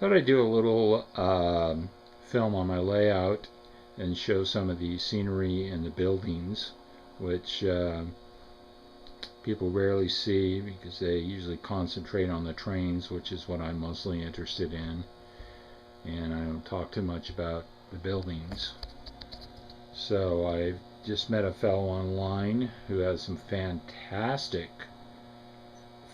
Thought I'd do a little film on my layout and show some of the scenery and the buildings, which people rarely see because they usually concentrate on the trains, which is what I'm mostly interested in, and I don't talk too much about the buildings. So I just met a fellow online who has some fantastic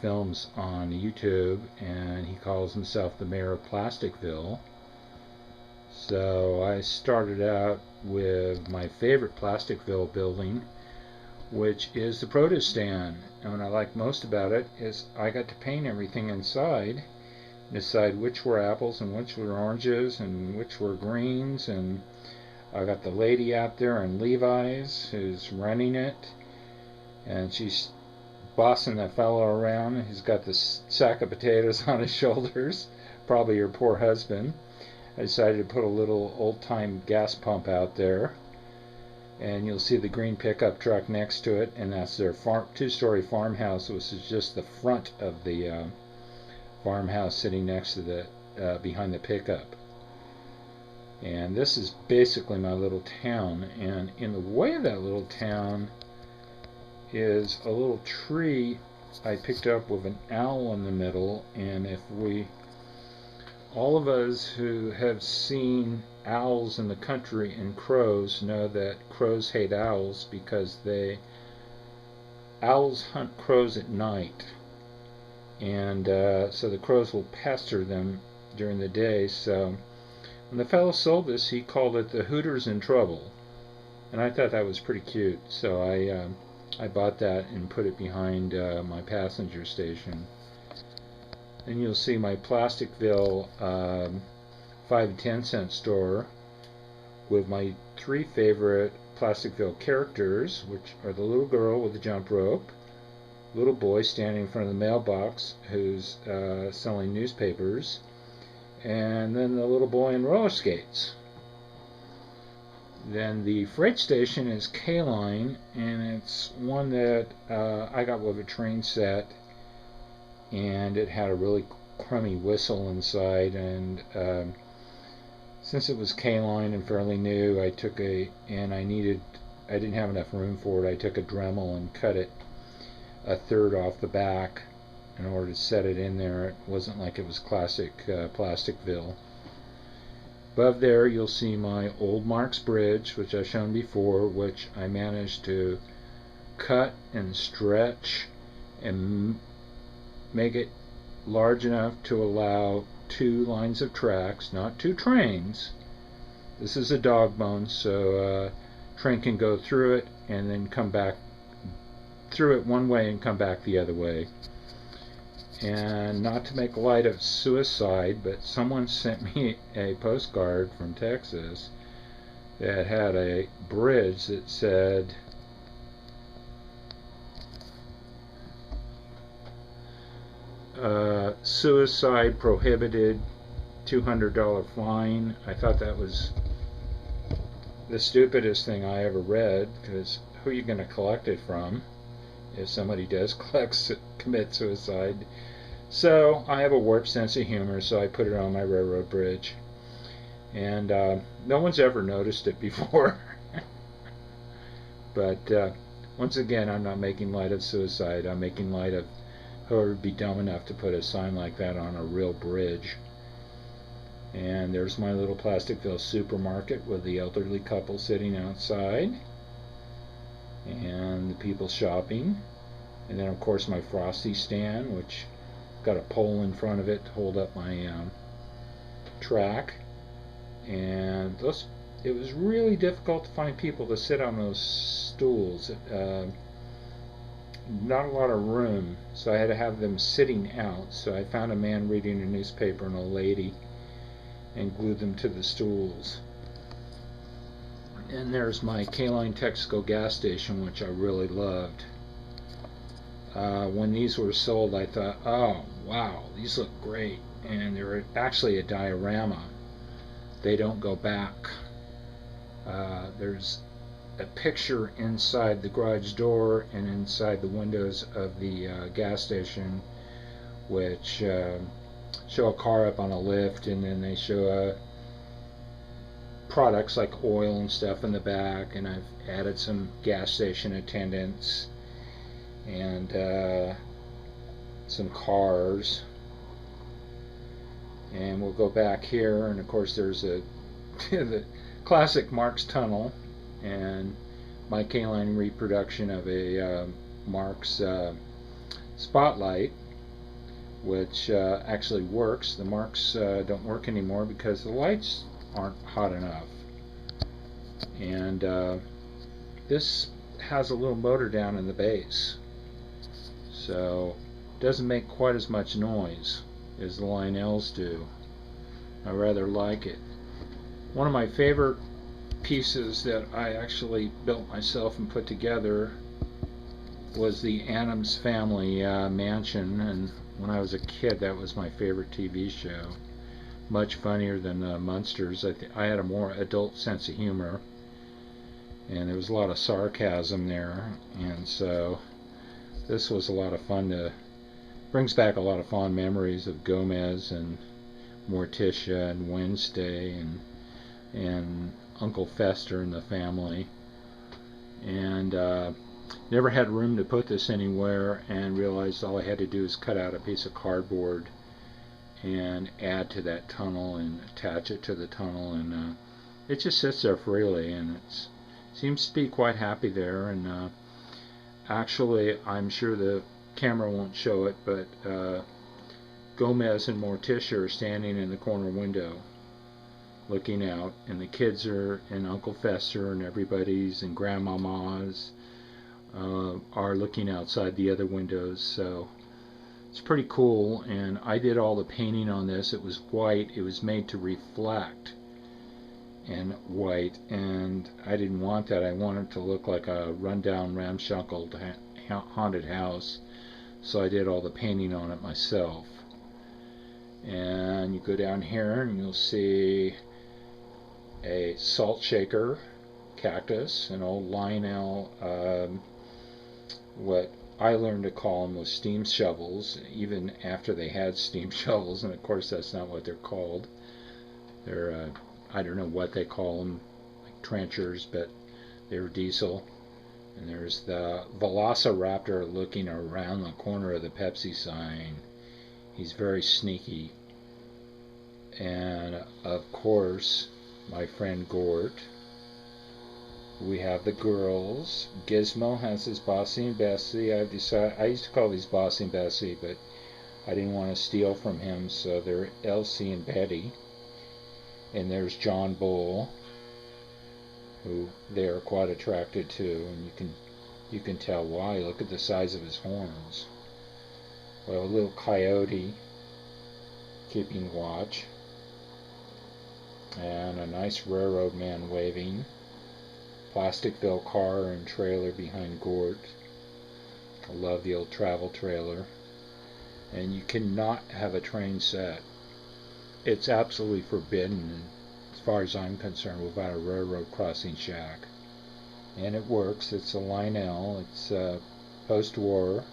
films on YouTube, and he calls himself the Mayor of Plasticville. So I started out with my favorite Plasticville building, which is the produce stand. And what I like most about it is I got to paint everything inside, decide which were apples and which were oranges and which were greens, and I got the lady out there in Levi's who's running it, and she's bossing that fellow around. He's got this sack of potatoes on his shoulders, probably her poor husband. I decided to put a little old-time gas pump out there, and you'll see the green pickup truck next to it, and that's their two-story farmhouse, which is just the front of the farmhouse sitting next to the behind the pickup. And this is basically my little town, and in the way of that little town is a little tree I picked up with an owl in the middle. And if all of us who have seen owls in the country and crows know that crows hate owls because owls hunt crows at night, and so the crows will pester them during the day. So when the fellow sold this, he called it the Hooters in Trouble, and I thought that was pretty cute. So I bought that and put it behind my passenger station. And you'll see my Plasticville 5 and 10 cent store with my 3 favorite Plasticville characters, which are the little girl with the jump rope, little boy standing in front of the mailbox who's selling newspapers, and then the little boy in roller skates. Then the freight station is K-Line, and it's one that I got with a train set, and it had a really crummy whistle inside, and since it was K-Line and fairly new, I didn't have enough room for it. I took a Dremel and cut it a third off the back in order to set it in there. It wasn't like it was classic Plasticville. Above there you'll see my old Marx bridge, which I've shown before, which I managed to cut and stretch and make it large enough to allow 2 lines of tracks, not 2 trains. This is a dog bone, so train can go through it and then come back through it one way and come back the other way. And not to make light of suicide, but someone sent me a postcard from Texas that had a bridge that said suicide prohibited, $200 fine. I thought that was the stupidest thing I ever read, because who are you going to collect it from if somebody does commit suicide? So I have a warped sense of humor, so I put it on my railroad bridge, and no one's ever noticed it before. But once again, I'm not making light of suicide. I'm making light of whoever would be dumb enough to put a sign like that on a real bridge. And there's my little Plasticville supermarket with the elderly couple sitting outside and the people shopping. And then of course my Frosty stand, which got a pole in front of it to hold up my track. And it was really difficult to find people to sit on those stools. Not a lot of room, so I had to have them sitting out. So I found a man reading a newspaper and a lady, and glued them to the stools. And there's my K-Line Texaco gas station, which I really loved. When these were sold, I thought, oh wow, these look great, and they're actually a diorama. They don't go back. There's a picture inside the garage door and inside the windows of the gas station, which show a car up on a lift, and then they show products like oil and stuff in the back, and I've added some gas station attendants and some cars. And we'll go back here, and of course there's a the classic Marx tunnel, and my K-line reproduction of a Marx spotlight, which actually works. The Marx don't work anymore because the lights aren't hot enough. And this has a little motor down in the base, so it doesn't make quite as much noise as the Lionels do. I rather like it. One of my favorite pieces that I actually built myself and put together was the Addams Family mansion, and when I was a kid that was my favorite TV show. Much funnier than Munsters. I had a more adult sense of humor, and there was a lot of sarcasm there, and so this was a lot of fun. Brings back a lot of fond memories of Gomez and Morticia and Wednesday and Uncle Fester and the family. And never had room to put this anywhere, and realized all I had to do is cut out a piece of cardboard and add to that tunnel and attach it to the tunnel, and it just sits there freely, and it seems to be quite happy there. And actually, I'm sure the camera won't show it, but Gomez and Morticia are standing in the corner window looking out, and the kids are, and Uncle Fester and everybody's and Grandmama's are looking outside the other windows. So it's pretty cool, and I did all the painting on this. It was white. It was made to reflect in white, and I didn't want that. I wanted it to look like a rundown, ramshackle haunted house, so I did all the painting on it myself. And you go down here and you'll see a salt shaker cactus, an old Lionel, what I learned to call them was steam shovels, even after they had steam shovels, and of course that's not what they're called. They're, I don't know what they call them, like trenchers, but they're diesel. And there's the Velociraptor looking around the corner of the Pepsi sign. He's very sneaky. And of course, my friend Gort. We have the girls. Gizmo has his Bossy and Bessie. I used to call these Bossy and Bessie, but I didn't want to steal from him, so they're Elsie and Betty. And there's John Bull, who they are quite attracted to, and you can tell why. Look at the size of his horns. Well, a little coyote keeping watch, and a nice railroad man waving. Plasticville car and trailer behind Gort. I love the old travel trailer. And you cannot have a train set. It's absolutely forbidden, as far as I'm concerned, without a railroad crossing shack. And it works. It's a Lionel. It's post-war.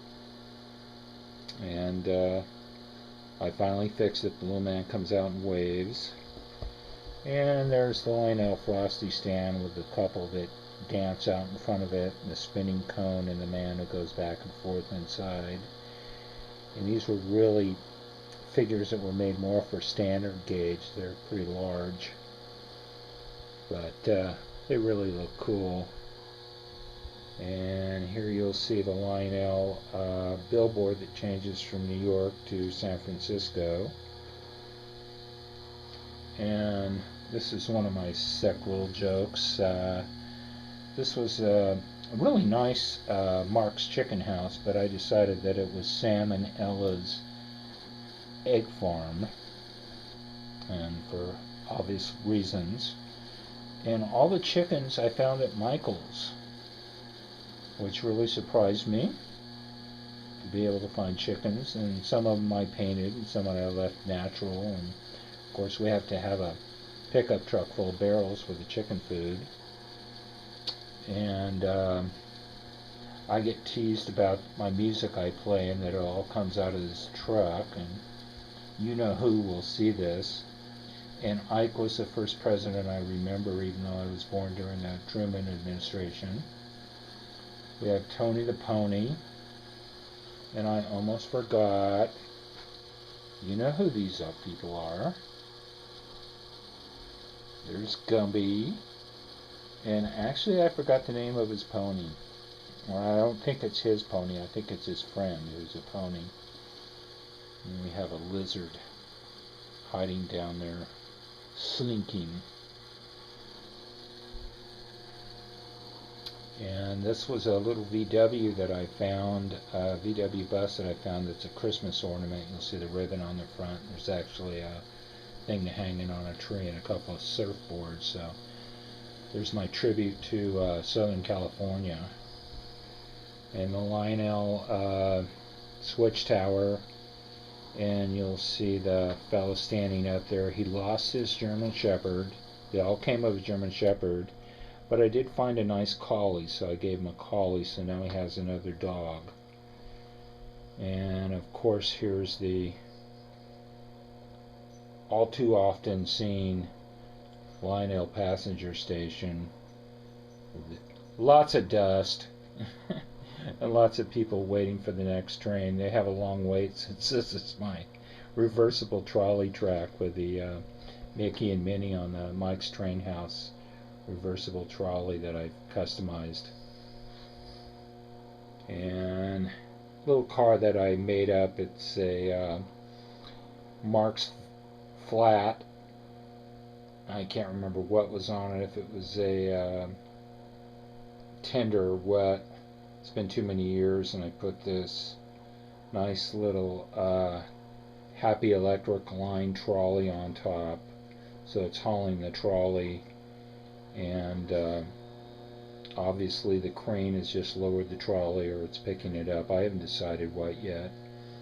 And I finally fixed it. The little man comes out and waves. And there's the Lionel Frosty stand with the couple that dance out in front of it, and the spinning cone, and the man who goes back and forth inside. And these were really figures that were made more for standard gauge. They're pretty large, but they really look cool. And here you'll see the Lionel billboard that changes from New York to San Francisco. And this is one of my sick little jokes. This was a really nice Marx chicken house, but I decided that it was Sam and Ella's egg farm, and for obvious reasons. And all the chickens I found at Michael's, which really surprised me to be able to find chickens. And some of them I painted, and some I left natural, and of course we have to have a pickup truck full of barrels for the chicken food. And I get teased about my music I play, and that it all comes out of this truck, and you know who will see this. And Ike was the first president I remember, even though I was born during the Truman administration. We have Tony the Pony. And I almost forgot. You know who these people are. There's Gumby. And actually I forgot the name of his pony. Well, I don't think it's his pony. I think it's his friend who's a pony. And we have a lizard hiding down there, slinking. And this was a little VW that I found, a VW bus that I found that's a Christmas ornament. You'll see the ribbon on the front. There's actually a thing hanging on a tree and a couple of surfboards. So there's my tribute to Southern California. And the Lionel switch tower. And you'll see the fellow standing up there. He lost his German Shepherd. They all came of a German Shepherd. But I did find a nice collie, so I gave him a collie, so now he has another dog. And of course, here's the all too often seen Lionel passenger station. Lots of dust and lots of people waiting for the next train. They have a long wait since this is my reversible trolley track with the Mickey and Minnie on the Mike's Train House reversible trolley that I've customized. And little car that I made up, it's a Marx flat. I can't remember what was on it, if it was a tender or what. It's been too many years, and I put this nice little Happy Electric Line trolley on top, so it's hauling the trolley. And obviously the crane has just lowered the trolley, or it's picking it up. I haven't decided what yet.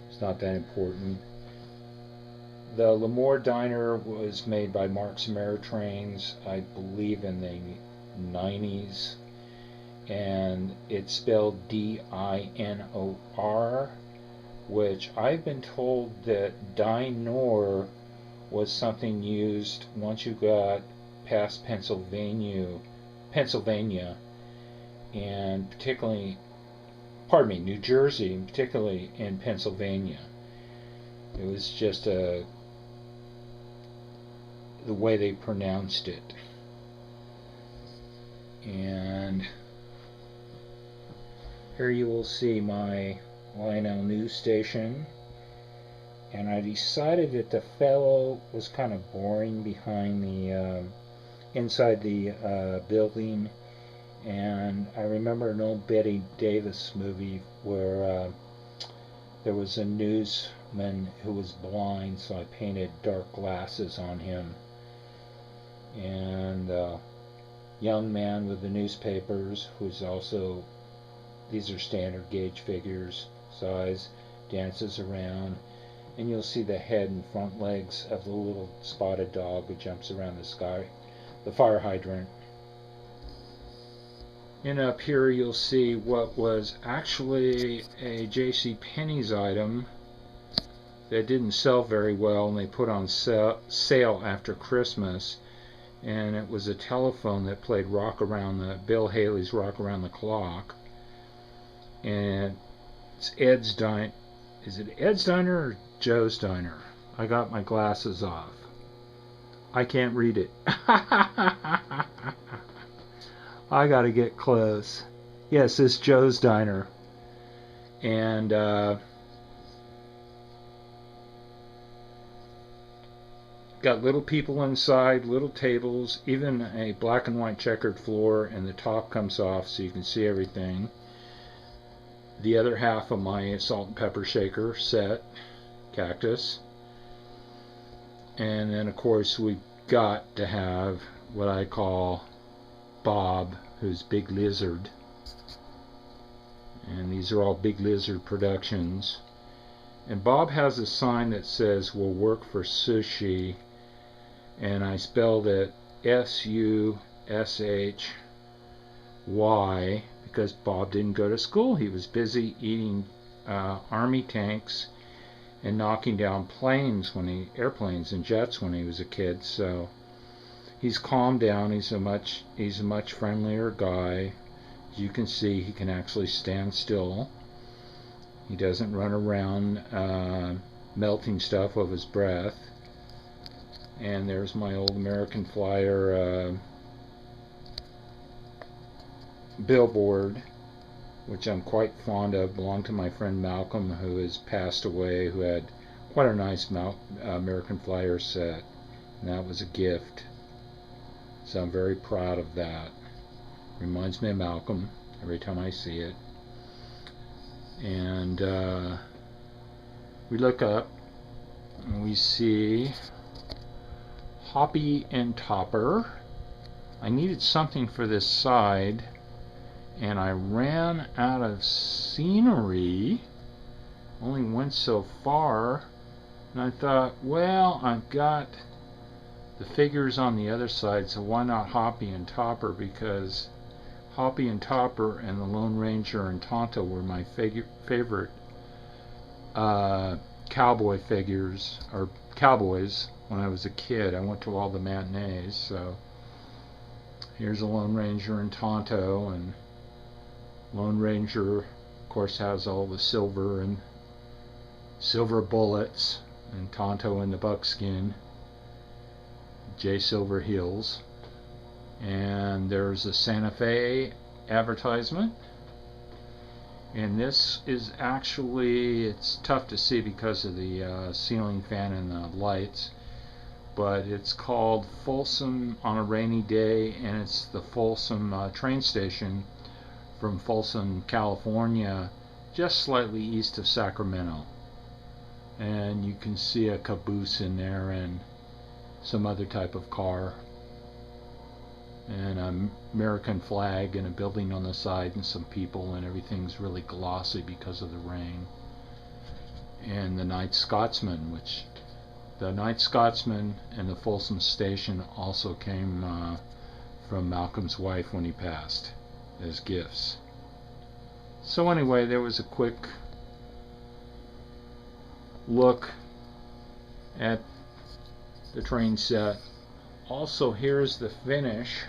It's not that important. The Lemoore Diner was made by Marx Ameritrains, I believe in the 90s. And it's spelled D-I-N-O-R, which I've been told that Dinor was something used once you got past Pennsylvania, and particularly, New Jersey, and particularly in Pennsylvania. It was just the way they pronounced it. And here you will see my Lionel news station. And I decided that the fellow was kind of boring behind the inside the building. And I remember an old Betty Davis movie where there was a newsman who was blind, so I painted dark glasses on him. And young man with the newspapers, who's also, these are standard gauge figures, size, dances around. And you'll see the head and front legs of the little spotted dog who jumps around the fire hydrant. And up here you'll see what was actually a J.C. Penney's item that didn't sell very well, and they put on sale after Christmas. And it was a telephone that played Bill Haley's Rock Around the Clock. And it's Ed's Diner. Is it Ed's Diner or Joe's Diner? I got my glasses off. I can't read it. I gotta get close. Yes, it's Joe's Diner. And got little people inside, little tables, even a black and white checkered floor, and the top comes off so you can see everything. The other half of my salt and pepper shaker set, cactus. And then of course we got to have what I call Bob, who's Big Lizard. And these are all Big Lizard productions. And Bob has a sign that says, "Will work for sushi." And I spelled it S-U-S-H-Y because Bob didn't go to school. He was busy eating army tanks and knocking down airplanes and jets when he was a kid. So he's calmed down. He's a much friendlier guy. As you can see, he can actually stand still. He doesn't run around melting stuff with his breath. And there's my old American Flyer billboard, which I'm quite fond of. Belonged to my friend Malcolm, who has passed away, who had quite a nice American Flyer set, and that was a gift. So I'm very proud of that. Reminds me of Malcolm every time I see it. And we look up and we see Hoppy and Topper. I needed something for this side, and I ran out of scenery. Only went so far, and I thought, well, I've got the figures on the other side, so why not Hoppy and Topper? Because Hoppy and Topper and the Lone Ranger and Tonto were my favorite cowboy figures, or cowboys, when I was a kid. I went to all the matinees, so here's a Lone Ranger and Tonto, and Lone Ranger, of course, has all the silver bullets, and Tonto in the buckskin, J Silver heels. And there's a Santa Fe advertisement, and this is actually, it's tough to see because of the ceiling fan and the lights, but it's called Folsom on a Rainy Day, and it's the Folsom train station from Folsom, California, just slightly east of Sacramento. And you can see a caboose in there and some other type of car, and an American flag and a building on the side and some people, and everything's really glossy because of the rain. And the Night Scotsman, which the Night Scotsman and the Folsom Station also came from Malcolm's wife when he passed, as gifts. So anyway, there was a quick look at the train set. Also, here's the finish.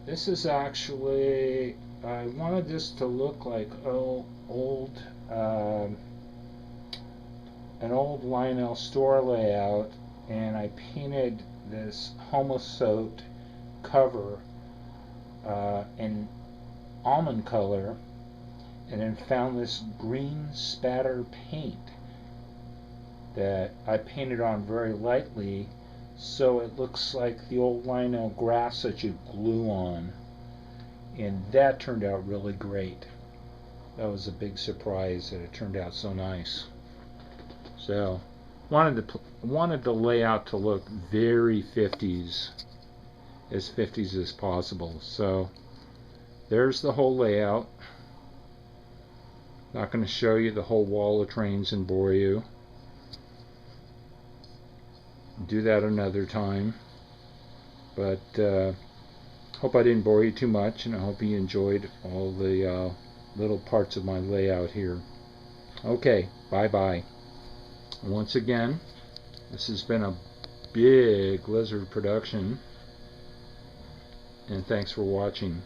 This is actually, I wanted this to look like an old Lionel store layout, and I painted this homo-soaked cover in almond color, and then found this green spatter paint that I painted on very lightly, so it looks like the old Lionel grass that you glue on, and that turned out really great. That was a big surprise that it turned out so nice. So wanted the layout to look very 50s, as 50s as possible. So there's the whole layout. Not going to show you the whole wall of trains and bore you. Do that another time. But hope I didn't bore you too much, and I hope you enjoyed all the little parts of my layout here. Okay, bye-bye. Once again, this has been a big Lizard production, and thanks for watching.